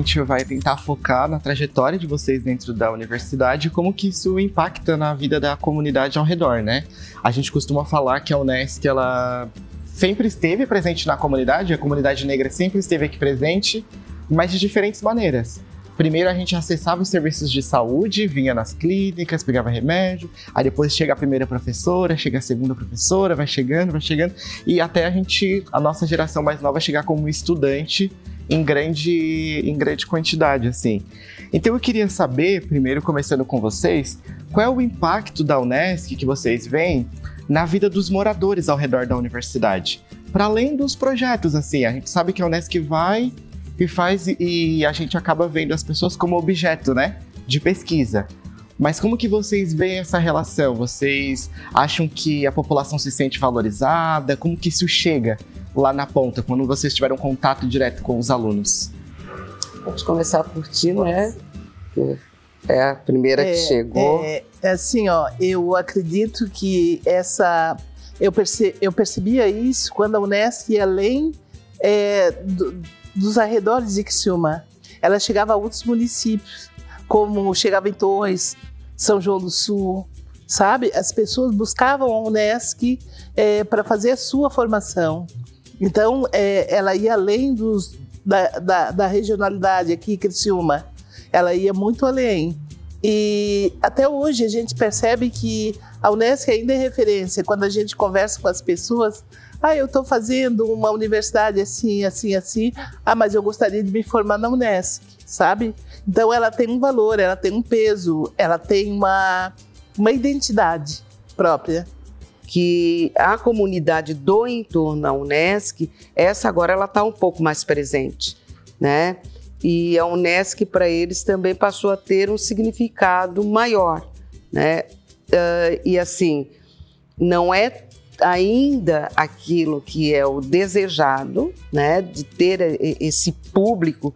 gente vai tentar focar na trajetória de vocês dentro da universidade e como que isso impacta na vida da comunidade ao redor, né? A gente costuma falar que a Unesc, ela sempre esteve presente na comunidade, a comunidade negra sempre esteve aqui presente, mas de diferentes maneiras. Primeiro a gente acessava os serviços de saúde, vinha nas clínicas, pegava remédio, aí depois chega a primeira professora, chega a segunda professora, vai chegando, e até a nossa geração mais nova chegar como estudante em grande quantidade, assim. Então eu queria saber, primeiro começando com vocês, qual é o impacto da Unesc que vocês veem na vida dos moradores ao redor da universidade? Para além dos projetos, assim, a gente sabe que a Unesc vai e faz, e a gente acaba vendo as pessoas como objeto, né, de pesquisa. Mas como que vocês veem essa relação? Vocês acham que a população se sente valorizada? Como que isso chega lá na ponta, quando vocês tiveram contato direto com os alunos? Vamos começar por ti, né? Que é a primeira que chegou. Assim, ó, eu acredito que eu percebia isso quando a Unesc ia além dos arredores de Criciúma. Ela chegava a outros municípios, como chegava em Torres, São João do Sul, sabe? As pessoas buscavam a Unesc para fazer a sua formação. Então, ela ia além da regionalidade aqui, Criciúma. Ela ia muito além. E até hoje a gente percebe que a Unesc ainda é referência. Quando a gente conversa com as pessoas, eu estou fazendo uma universidade assim, assim, assim, mas eu gostaria de me formar na Unesc, sabe? Então ela tem um valor, ela tem um peso, ela tem uma identidade própria. Que a comunidade do entorno da Unesc, essa agora ela está um pouco mais presente, né? E a Unesc para eles também passou a ter um significado maior, né? E assim, não é ainda aquilo que é o desejado, né, de ter esse público,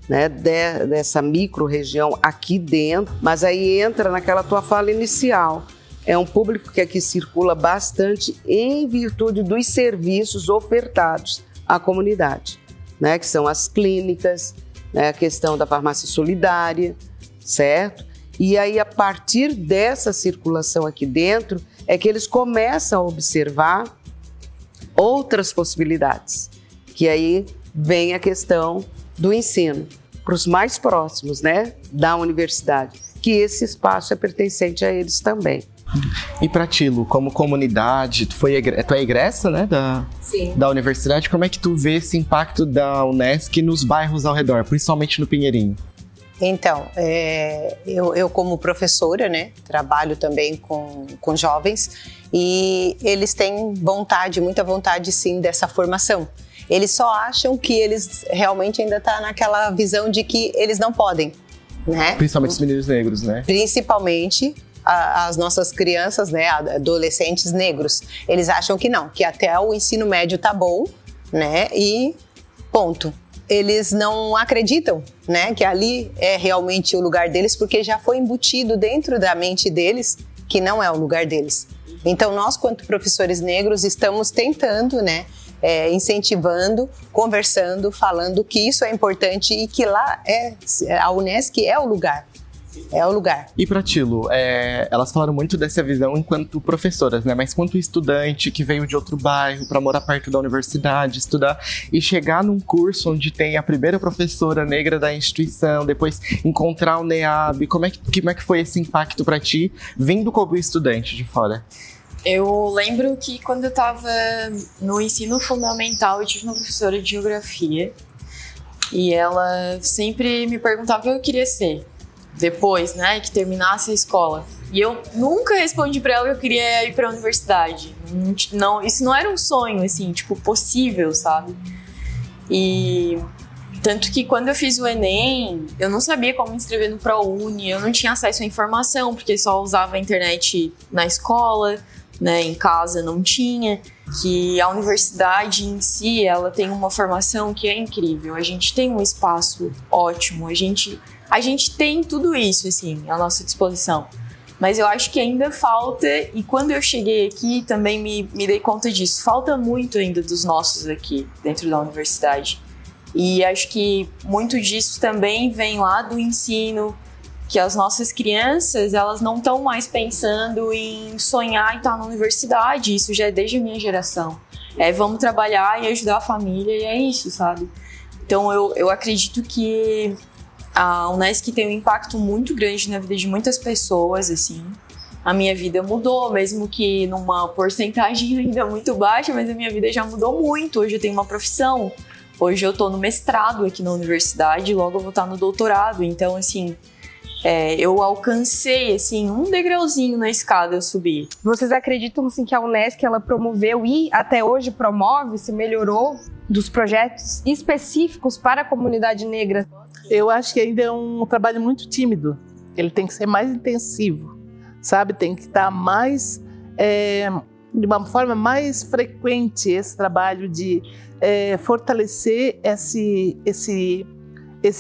né, dessa micro-região aqui dentro, mas aí entra naquela tua fala inicial. É um público que aqui circula bastante em virtude dos serviços ofertados à comunidade, né, que são as clínicas, né, a questão da farmácia solidária, certo? E aí, a partir dessa circulação aqui dentro, é que eles começam a observar outras possibilidades, que aí vem a questão do ensino para os mais próximos, né, da universidade, que esse espaço é pertencente a eles também. E para ti, Lu, como comunidade, tu é egressa, né, da universidade, como é que tu vê esse impacto da Unesc nos bairros ao redor, principalmente no Pinheirinho? Então, eu como professora, né, trabalho também com jovens e eles têm muita vontade sim dessa formação. Eles só acham que eles realmente ainda estão naquela visão de que eles não podem, né? Principalmente os meninos negros, né? Principalmente as nossas crianças, né, adolescentes negros. Eles acham que não, que até o ensino médio tá bom, né, e ponto. Eles não acreditam, né, que ali é realmente o lugar deles, porque já foi embutido dentro da mente deles que não é o lugar deles. Então, nós, quanto professores negros, estamos tentando, né, incentivando, conversando, falando que isso é importante e que lá a Unesc é o lugar. É o lugar. E pra ti, Lu, elas falaram muito dessa visão enquanto professoras, né? Mas quanto estudante que veio de outro bairro pra morar perto da universidade, estudar e chegar num curso onde tem a primeira professora negra da instituição, depois encontrar o NEAB, como é que foi esse impacto pra ti, vindo como estudante de fora? Eu lembro que quando eu tava no ensino fundamental, eu tive uma professora de geografia e ela sempre me perguntava o que eu queria ser depois, né, que terminasse a escola. E eu nunca respondi pra ela que eu queria ir pra universidade. Não, isso não era um sonho, assim, tipo, possível, sabe? E tanto que quando eu fiz o Enem, eu não sabia como me inscrever no ProUni, eu não tinha acesso à informação, porque só usava a internet na escola, né, em casa não tinha. Que a universidade em si, ela tem uma formação que é incrível. A gente tem um espaço ótimo, a gente tem tudo isso, assim, à nossa disposição. Mas eu acho que ainda falta, e quando eu cheguei aqui também me dei conta disso, falta muito ainda dos nossos aqui dentro da universidade. E acho que muito disso também vem lá do ensino, que as nossas crianças, elas não estão mais pensando em sonhar em estar na universidade, isso já é desde a minha geração. Vamos trabalhar e ajudar a família, e é isso, sabe? Então eu acredito que a Unesc tem um impacto muito grande na vida de muitas pessoas, assim. A minha vida mudou, mesmo que numa porcentagem ainda muito baixa, mas a minha vida já mudou muito. Hoje eu tenho uma profissão, hoje eu tô no mestrado aqui na universidade, logo eu vou estar no doutorado. Então, assim, eu alcancei, assim, um degrauzinho na escada eu subi. Vocês acreditam, assim, que a Unesc, ela promoveu e até hoje promove, se melhorou dos projetos específicos para a comunidade negra? Eu acho que ainda é um trabalho muito tímido. Ele tem que ser mais intensivo, sabe? Tem que estar mais, de uma forma mais frequente esse trabalho de fortalecer esse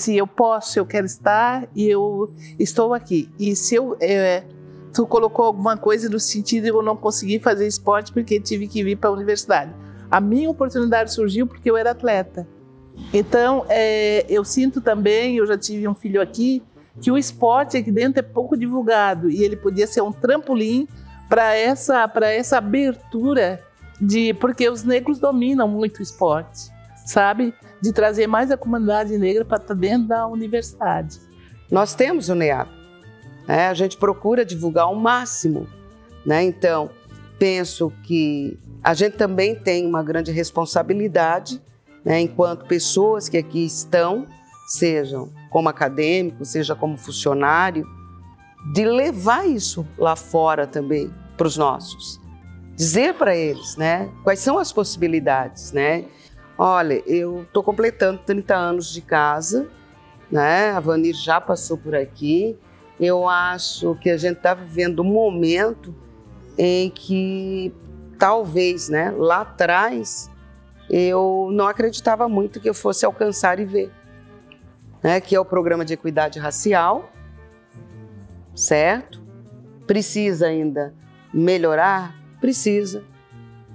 eu posso, eu quero estar e eu estou aqui. E se tu colocou alguma coisa no sentido de eu não conseguir fazer esporte porque tive que vir para a universidade. A minha oportunidade surgiu porque eu era atleta. Então, eu sinto também, eu já tive um filho aqui, que o esporte aqui dentro é pouco divulgado e ele podia ser um trampolim para essa abertura, porque os negros dominam muito o esporte, sabe? De trazer mais a comunidade negra para estar dentro da universidade. Nós temos o NEAB, né? A gente procura divulgar ao máximo, né? Então, penso que a gente também tem uma grande responsabilidade, né, enquanto pessoas que aqui estão, sejam como acadêmico, seja como funcionário, de levar isso lá fora também para os nossos. Dizer para eles, né, quais são as possibilidades, né? Olha, eu estou completando 30 anos de casa, né? A Vanir já passou por aqui. Eu acho que a gente está vivendo um momento em que talvez, né, lá atrás, eu não acreditava muito que eu fosse alcançar e ver, né, que é o programa de equidade racial, certo? Precisa ainda melhorar? Precisa,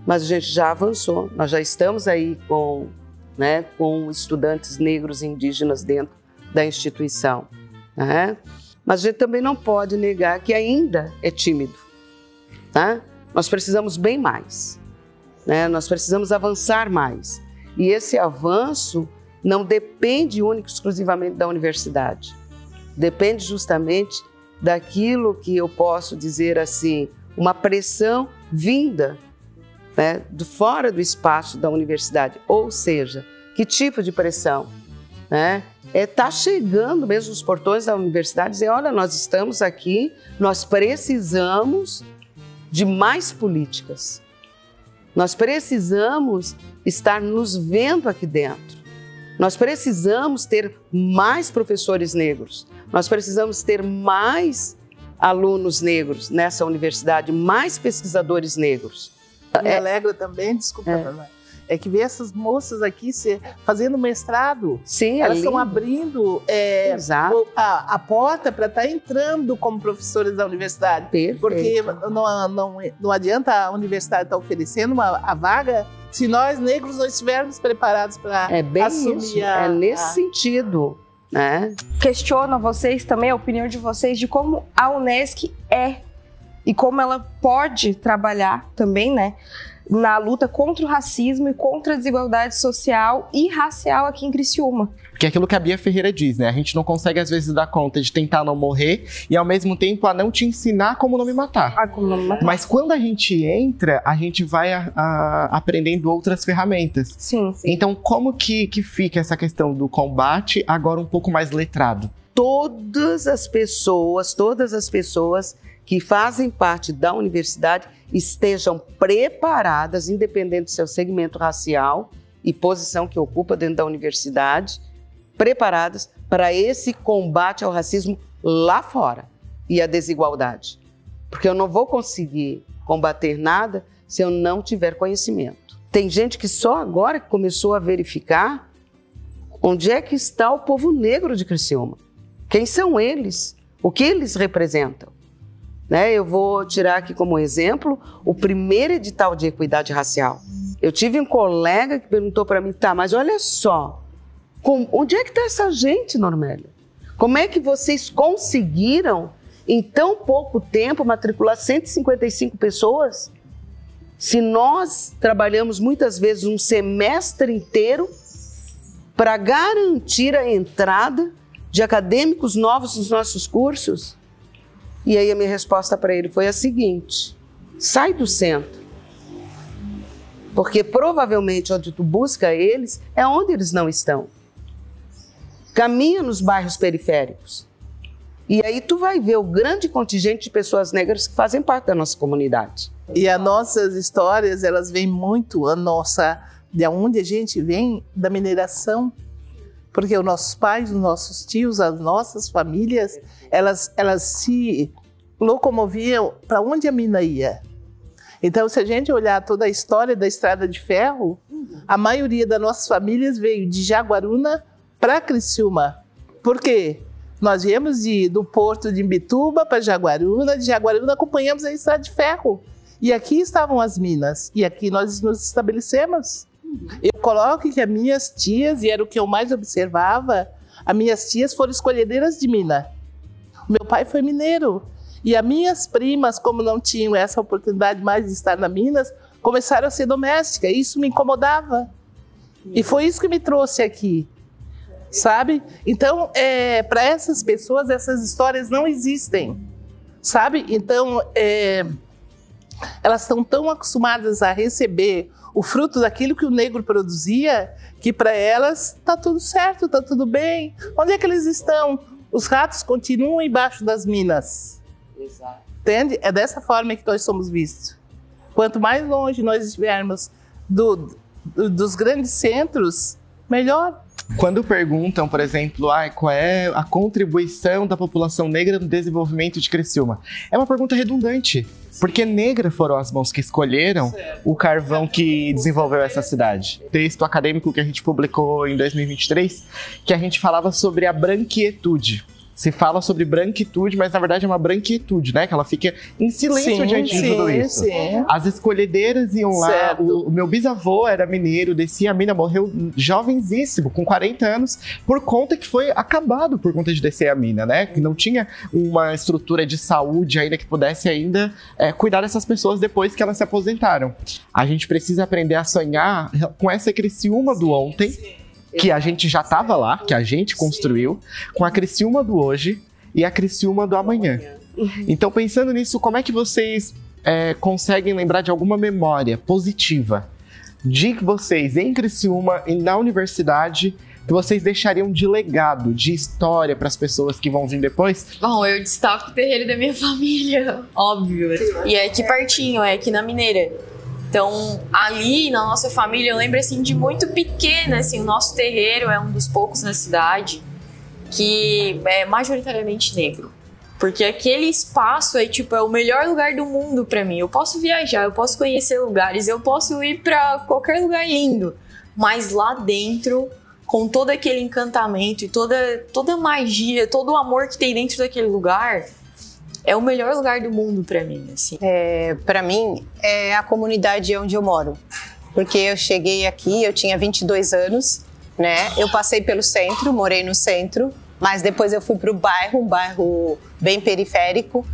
mas a gente já avançou, nós já estamos aí com estudantes negros e indígenas dentro da instituição, né? Mas a gente também não pode negar que ainda é tímido, tá? Nós precisamos bem mais. Nós precisamos avançar mais. E esse avanço não depende única e exclusivamente da universidade. Depende justamente daquilo que eu posso dizer assim, uma pressão vinda, né, de fora do espaço da universidade. Ou seja, que tipo de pressão? Tá chegando mesmo os portões da universidade e dizer, olha, nós estamos aqui, nós precisamos de mais políticas. Nós precisamos estar nos vendo aqui dentro. Nós precisamos ter mais professores negros. Nós precisamos ter mais alunos negros nessa universidade, mais pesquisadores negros. Me alegra também, desculpa, é que ver essas moças aqui fazendo mestrado. Sim, elas estão abrindo a porta para estar entrando como professores da universidade. Perfeito. Porque não adianta a universidade estar oferecendo a vaga se nós, negros, não estivermos preparados para assumir isso. É nesse sentido. Né? Questiono a vocês também, a opinião de vocês, de como a Unesc é e como ela pode trabalhar também, né, na luta contra o racismo e contra a desigualdade social e racial aqui em Criciúma. Porque é aquilo que a Bia Ferreira diz, né? A gente não consegue, às vezes, dar conta de tentar não morrer e, ao mesmo tempo, a não te ensinar como não me matar. Como não me matar. Mas quando a gente entra, a gente vai aprendendo outras ferramentas. Sim. Então, como que fica essa questão do combate agora um pouco mais letrado? Todas as pessoas que fazem parte da universidade estejam preparadas, independente do seu segmento racial e posição que ocupa dentro da universidade, preparadas para esse combate ao racismo lá fora e à desigualdade. Porque eu não vou conseguir combater nada se eu não tiver conhecimento. Tem gente que só agora começou a verificar onde é que está o povo negro de Criciúma. Quem são eles? O que eles representam? Eu vou tirar aqui como exemplo o primeiro edital de equidade racial. Eu tive um colega que perguntou para mim, mas olha só, Onde é que está essa gente, Normélia? Como é que vocês conseguiram, em tão pouco tempo, matricular 155 pessoas? Se nós trabalhamos muitas vezes um semestre inteiro para garantir a entrada de acadêmicos novos nos nossos cursos? E aí a minha resposta para ele foi a seguinte: sai do centro. Porque provavelmente onde tu busca eles é onde eles não estão. Caminha nos bairros periféricos. E aí tu vai ver o grande contingente de pessoas negras que fazem parte da nossa comunidade. E as nossas histórias, elas vêm muito de onde a gente vem, da mineração. Porque os nossos pais, os nossos tios, as nossas famílias, elas se locomoviam para onde a mina ia. Então, se a gente olhar toda a história da Estrada de Ferro, a maioria das nossas famílias veio de Jaguaruna para Criciúma. Por quê? Nós viemos do porto de Imbituba para Jaguaruna, de Jaguaruna acompanhamos a Estrada de Ferro. E aqui estavam as minas, e aqui nós nos estabelecemos. Eu coloco que as minhas tias, e era o que eu mais observava, as minhas tias foram escolhedeiras de mina. O meu pai foi mineiro. E as minhas primas, como não tinham essa oportunidade mais de estar na Minas, começaram a ser domésticas. Isso me incomodava. E foi isso que me trouxe aqui. Sabe? Então, para essas pessoas, essas histórias não existem. Sabe? Então, elas estão tão acostumadas a receber o fruto daquilo que o negro produzia, que para elas está tudo certo, está tudo bem. Onde é que eles estão? Os ratos continuam embaixo das minas. Exato. Entende? É dessa forma que nós somos vistos. Quanto mais longe nós estivermos dos grandes centros, melhor. Quando perguntam, por exemplo, qual é a contribuição da população negra no desenvolvimento de Criciúma, é uma pergunta redundante, porque negras foram as mãos que escolheram o carvão que desenvolveu essa cidade. Texto acadêmico que a gente publicou em 2023, que a gente falava sobre a branquitude. Se fala sobre branquitude, mas na verdade é uma branquitude, né? Que ela fica em silêncio diante de tudo isso. Sim. As escolhedeiras iam lá, o meu bisavô era mineiro, descia a mina, morreu jovenzíssimo, com 40 anos, por conta que foi acabado por conta de descer a mina, né? Que não tinha uma estrutura de saúde ainda que pudesse ainda cuidar dessas pessoas depois que elas se aposentaram. A gente precisa aprender a sonhar com essa Criciúma do ontem, que a gente já estava lá, que a gente construiu, com a Criciúma do hoje e a Criciúma do amanhã. Então, pensando nisso, como é que vocês conseguem lembrar de alguma memória positiva de vocês em Criciúma e na universidade que vocês deixariam de legado, de história para as pessoas que vão vir depois? Bom, eu destaco o terreiro da minha família, óbvio. E é aqui pertinho, é aqui na Mineira. Então, ali na nossa família, eu lembro assim de muito pequena, assim, o nosso terreiro é um dos poucos na cidade que é majoritariamente negro. Porque aquele espaço é o melhor lugar do mundo pra mim. Eu posso viajar, eu posso conhecer lugares, eu posso ir pra qualquer lugar lindo. Mas lá dentro, com todo aquele encantamento e toda a magia, todo o amor que tem dentro daquele lugar, é o melhor lugar do mundo pra mim, assim. Pra mim, é a comunidade onde eu moro. Porque eu cheguei aqui, eu tinha 22 anos, né? Eu passei pelo centro, morei no centro, mas depois eu fui pro bairro, um bairro bem periférico,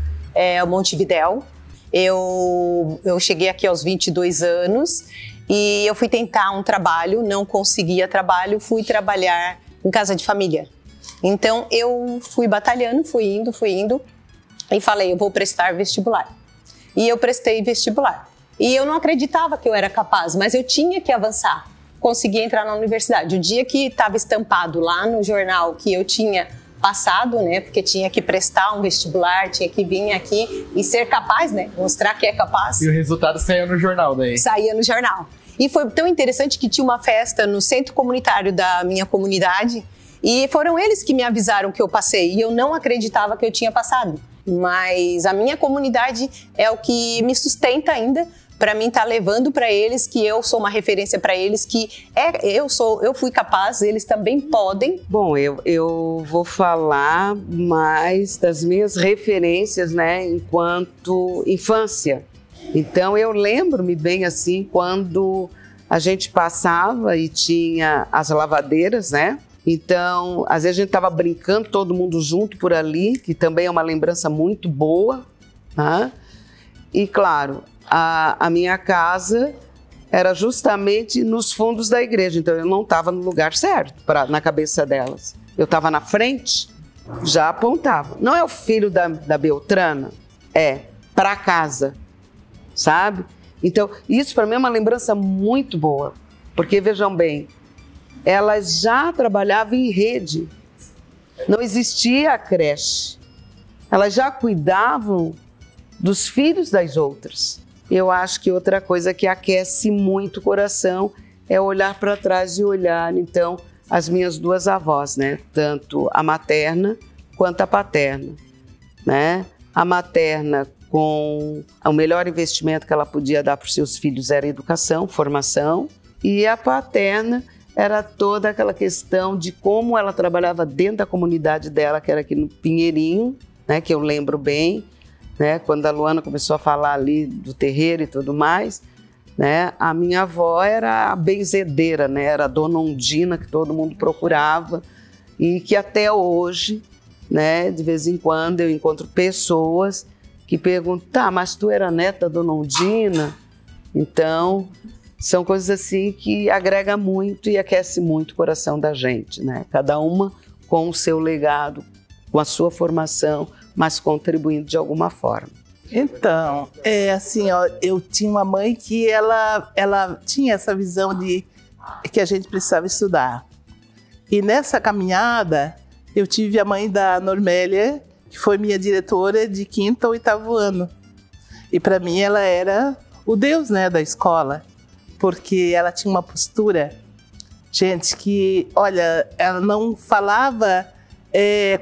o Montevidéu. Eu cheguei aqui aos 22 anos e eu fui tentar um trabalho, não conseguia trabalho, fui trabalhar em casa de família. Então, eu fui batalhando, fui indo, e falei, eu vou prestar vestibular. E eu prestei vestibular. E eu não acreditava que eu era capaz, mas eu tinha que avançar. Consegui entrar na universidade. O dia que estava estampado lá no jornal que eu tinha passado, né? Porque tinha que prestar um vestibular, tinha que vir aqui e ser capaz, né? Mostrar que é capaz. E o resultado saía no jornal daí? Saía no jornal. E foi tão interessante que tinha uma festa no centro comunitário da minha comunidade e foram eles que me avisaram que eu passei. E eu não acreditava que eu tinha passado. Mas a minha comunidade é o que me sustenta ainda, para mim tá levando para eles que eu sou uma referência para eles, que eu fui capaz, eles também podem. Bom, eu vou falar mais das minhas referências, né, enquanto infância. Então eu lembro-me bem assim, quando a gente passava e tinha as lavadeiras, né, Então, às vezes a gente estava brincando, todo mundo junto por ali, que também é uma lembrança muito boa, né? E claro, a minha casa era justamente nos fundos da igreja, então eu não estava no lugar certo, na cabeça delas. Eu estava na frente, já apontava. Não é o filho da Beltrana? É, para casa, sabe? Então, isso para mim é uma lembrança muito boa, porque vejam bem, elas já trabalhavam em rede, não existia a creche, elas já cuidavam dos filhos das outras. Eu acho que outra coisa que aquece muito o coração é olhar para trás e olhar, então, as minhas duas avós, né? Tanto a materna quanto a paterna, né? A materna, com o melhor investimento que ela podia dar para os seus filhos era educação, formação, e a paterna era toda aquela questão de como ela trabalhava dentro da comunidade dela, que era aqui no Pinheirinho, né? Que eu lembro bem, né? Quando a Luana começou a falar ali do terreiro e tudo mais, né? A minha avó era a benzedeira, né? Era a Dona Ondina, que todo mundo procurava, e que até hoje, né? De vez em quando eu encontro pessoas que perguntam, tá, mas tu era neta da Dona Ondina? Então, são coisas assim que agrega muito e aquece muito o coração da gente, né? Cada uma com o seu legado, com a sua formação, mas contribuindo de alguma forma. Então, assim, ó, eu tinha uma mãe que ela tinha essa visão de que a gente precisava estudar. E nessa caminhada, eu tive a mãe da Normélia, que foi minha diretora de 5º ao 8º ano. E para mim ela era o Deus, né, da escola, porque ela tinha uma postura, gente, que, olha, ela não falava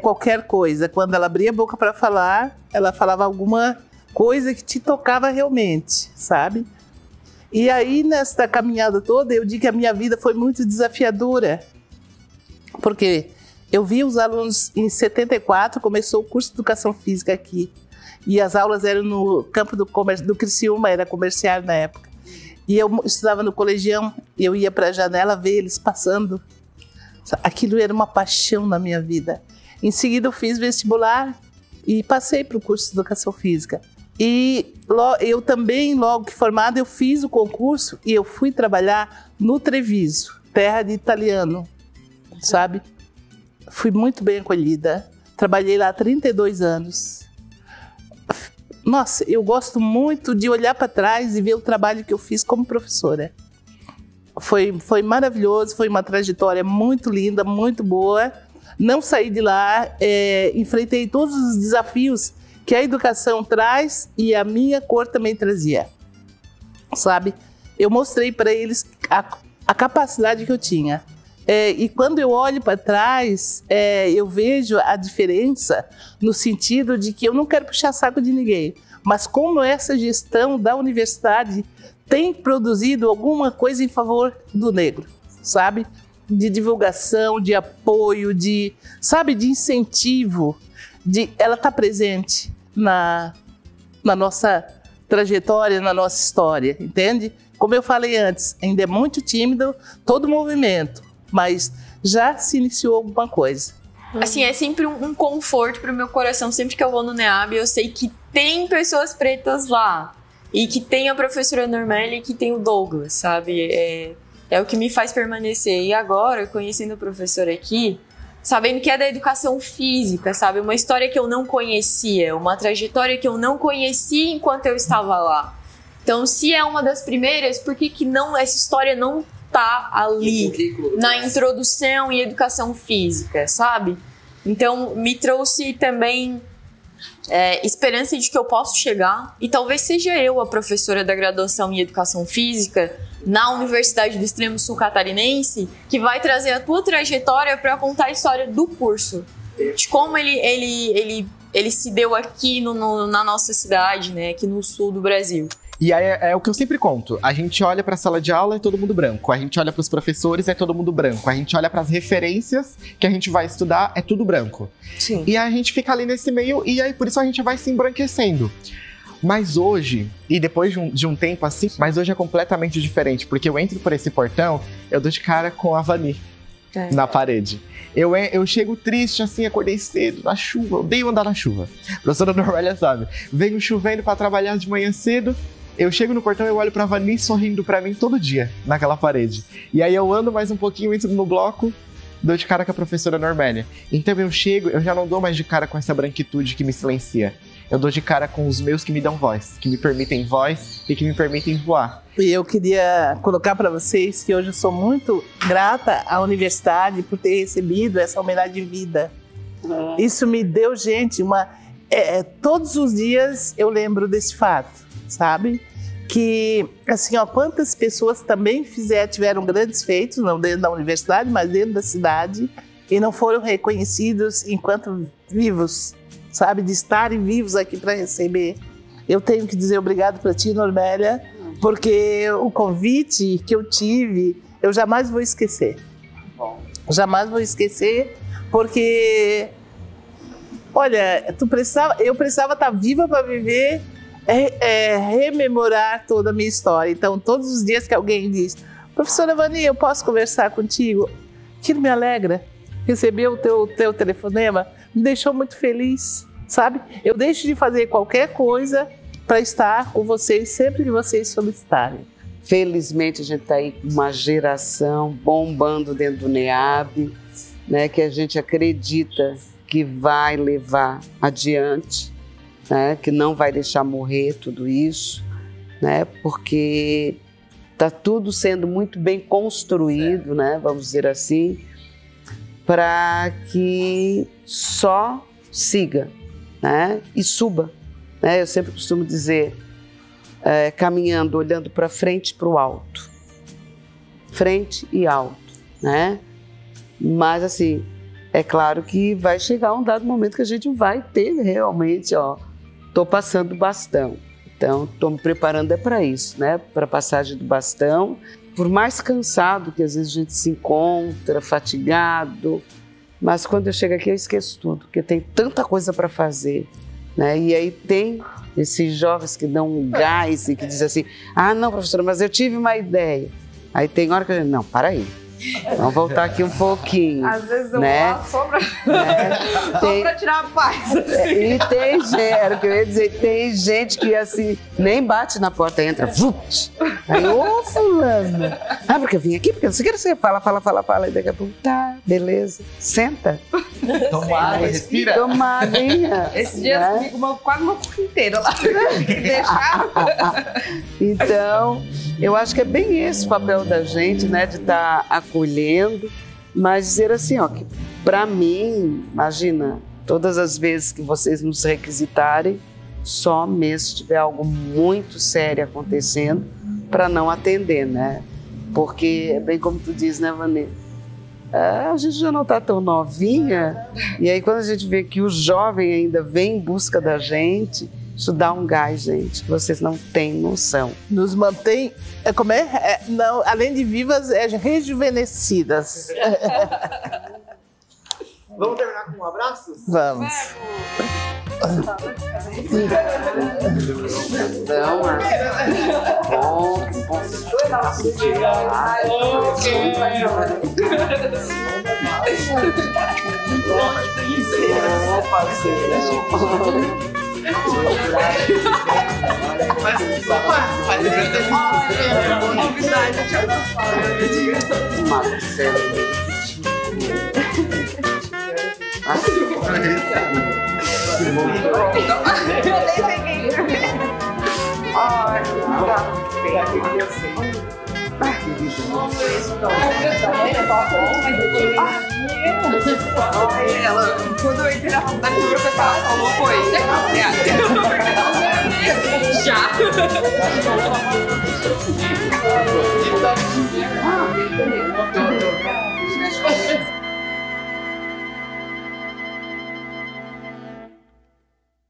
qualquer coisa. Quando ela abria a boca para falar, ela falava alguma coisa que te tocava realmente, sabe? E aí, nessa caminhada toda, eu digo que a minha vida foi muito desafiadora, porque eu vi os alunos, em 74, começou o curso de Educação Física aqui, e as aulas eram no campo do Criciúma, era comercial na época. E eu estudava no colegião, e eu ia para a janela ver eles passando. Aquilo era uma paixão na minha vida. Em seguida eu fiz vestibular e passei para o curso de Educação Física. E eu também, logo que formada, eu fiz o concurso e eu fui trabalhar no Treviso, terra de italiano, sabe? Fui muito bem acolhida, trabalhei lá há 32 anos. Nossa, eu gosto muito de olhar para trás e ver o trabalho que eu fiz como professora. Foi maravilhoso, foi uma trajetória muito linda, muito boa. Não saí de lá, enfrentei todos os desafios que a educação traz e a minha cor também trazia, sabe? Eu mostrei para eles a capacidade que eu tinha. E quando eu olho para trás, eu vejo a diferença no sentido de que eu não quero puxar saco de ninguém, mas como essa gestão da universidade tem produzido alguma coisa em favor do negro, sabe? De divulgação, de apoio, de incentivo, ela está presente na nossa trajetória, na nossa história, entende? Como eu falei antes, ainda é muito tímido todo o movimento, mas já se iniciou alguma coisa. Assim, é sempre um conforto pro meu coração. Sempre que eu vou no NEAB, eu sei que tem pessoas pretas lá. E que tem a professora Normélia e que tem o Douglas, sabe? É o que me faz permanecer. E agora, conhecendo a professora aqui, sabendo que é da educação física, sabe? Uma história que eu não conhecia, uma trajetória que eu não conhecia enquanto eu estava lá. Então, se é uma das primeiras, por que não essa história não tá ali na introdução e educação física, sabe? Então, me trouxe também esperança de que eu posso chegar, e talvez seja eu a professora da graduação em educação física na Universidade do Extremo Sul Catarinense, que vai trazer a tua trajetória para contar a história do curso, de como ele se deu aqui na nossa cidade, né, aqui no sul do Brasil. E aí é o que eu sempre conto. A gente olha pra sala de aula, é todo mundo branco. A gente olha pros professores, é todo mundo branco. A gente olha pras referências que a gente vai estudar, é tudo branco. Sim. E a gente fica ali nesse meio, e aí por isso a gente vai se embranquecendo. Mas hoje, e depois de um tempo assim, mas hoje é completamente diferente. Porque eu entro por esse portão, eu dou de cara com a Vani. na parede. Eu chego triste, assim, acordei cedo, na chuva, eu odeio andar na chuva. A professora Normélia sabe. Venho chovendo pra trabalhar de manhã cedo, eu chego no portão e olho pra Vani sorrindo pra mim todo dia, naquela parede. E aí eu ando mais um pouquinho, entro no bloco, dou de cara com a professora Normélia. Então eu chego, eu já não dou mais de cara com essa branquitude que me silencia. Eu dou de cara com os meus que me dão voz, que me permitem voz e que me permitem voar. E eu queria colocar para vocês que hoje eu sou muito grata à universidade por ter recebido essa homenagem de vida. Isso me deu, gente, todos os dias eu lembro desse fato, sabe? Que, assim, ó, quantas pessoas também tiveram grandes feitos, não dentro da universidade, mas dentro da cidade, e não foram reconhecidos enquanto vivos, sabe? De estarem vivos aqui para receber. Eu tenho que dizer obrigado para ti, Normélia, porque o convite que eu tive, eu jamais vou esquecer. Jamais vou esquecer, porque, olha, eu precisava estar viva para viver, rememorar toda a minha história. Então, todos os dias que alguém diz, professora Vani, eu posso conversar contigo? Aquilo me alegra. Receber o teu telefonema me deixou muito feliz, sabe? Eu deixo de fazer qualquer coisa para estar com vocês sempre que vocês solicitarem. Felizmente a gente está aí com uma geração bombando dentro do NEAB, né, que a gente acredita que vai levar adiante, né, que não vai deixar morrer tudo isso, né, porque está tudo sendo muito bem construído, né, vamos dizer assim, para que só siga, né, e suba. Eu sempre costumo dizer, caminhando, olhando para frente e para o alto. Frente e alto, né? Mas, assim, é claro que vai chegar um dado momento que a gente vai ter realmente, tô passando o bastão. Então, estou me preparando para isso, né? Para a passagem do bastão. Por mais cansado que às vezes a gente se encontra, fatigado, mas quando eu chego aqui eu esqueço tudo, porque tem tanta coisa para fazer. Né? E aí tem esses jovens que dão um gás e que dizem assim, não, professora, mas eu tive uma ideia. Aí tem hora que a gente, não, para aí, vamos voltar aqui um pouquinho. Às vezes eu né? vou lá só pra tirar a paz. E tem gente, era o que eu ia dizer, tem gente que assim, nem bate na porta, entra, vupt. Aí, ô fulano, porque eu vim aqui, porque eu não sei o que você fala, e daqui a pouco, tá, beleza, senta. Toma água, respira. Toma aguinha. Esse dia eu fico quase uma cuca inteira lá. Então, eu acho que é bem esse o papel da gente, né, de estar acolhendo, mas dizer assim, que para mim, imagina, todas as vezes que vocês nos requisitarem, só mesmo se tiver algo muito sério acontecendo, para não atender, né? Porque é bem como tu diz, né, Vanessa? A gente já não está tão novinha, e aí quando a gente vê que o jovem ainda vem em busca da gente, isso dá um gás, gente, que vocês não têm noção. Nos mantém, não, além de vivas, rejuvenescidas. Vamos terminar com um abraço? Vamos. Ela, quando eu entrei na faculdade, a primeira coisa que ela falou foi: já.